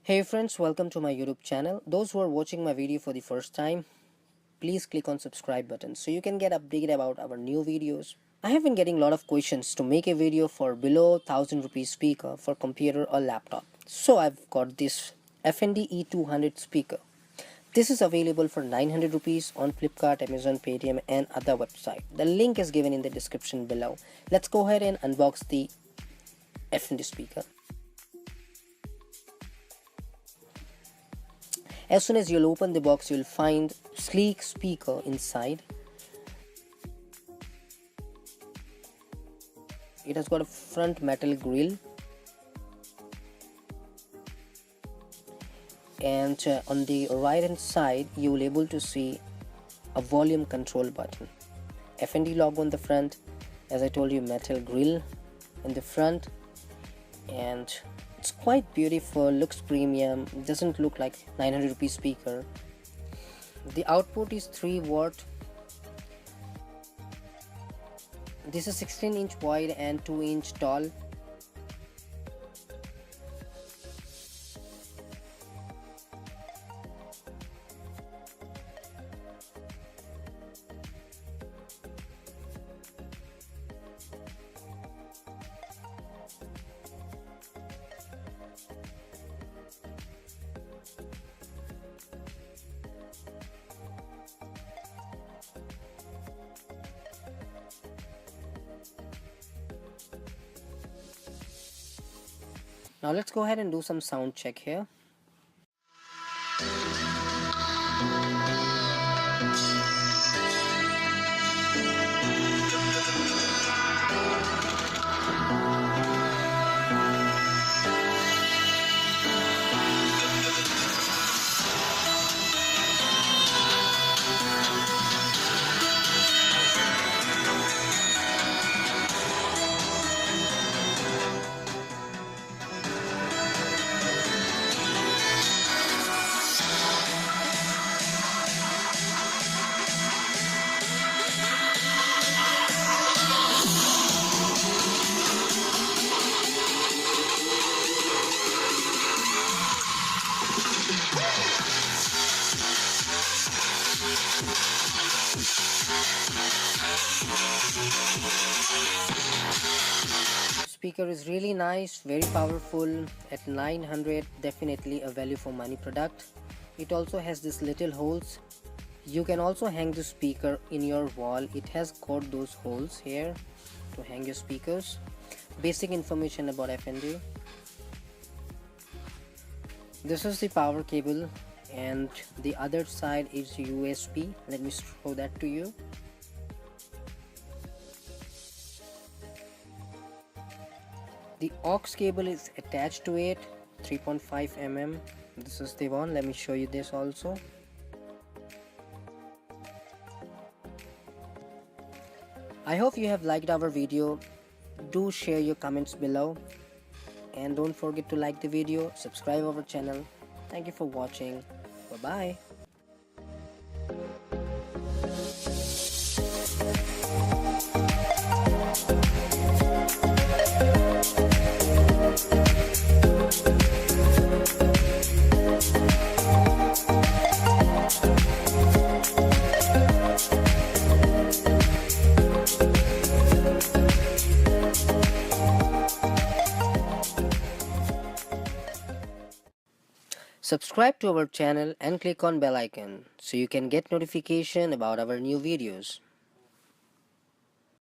Hey friends, welcome to my YouTube channel. Those who are watching my video for the first time, please click on subscribe button so you can get updated about our new videos. I have been getting a lot of questions to make a video for below 1000 rupees speaker for computer or laptop. So I've got this F&D E200 speaker. This is available for 900 rupees on Flipkart, Amazon, Paytm and other website. The link is given in the description below. Let's go ahead and unbox the F&D speaker. As soon as you'll open the box, you'll find sleek speaker inside. It has got a front metal grill, and on the right hand side you will able to see a volume control button. F&D logo on the front, as I told you, metal grill in the front, and it's quite beautiful, looks premium, doesn't look like 900 rupees speaker. The output is 3 watt. This is 16-inch wide and 2-inch tall. Now let's go ahead and do some sound check here. Speaker is really nice, very powerful. At 900, definitely a value for money product. It also has this little holes. You can also hang the speaker in your wall. It has got those holes here to hang your speakers. Basic information about F&D. This is the power cable, and the other side is USB. Let me show that to you. The aux cable is attached to it, 3.5 mm. This is the one. Let me show you this also. I hope you have liked our video. Do share your comments below, and don't forget to like the video, subscribe our channel. Thank you for watching. Bye bye. Subscribe to our channel and click on bell icon so you can get notification about our new videos.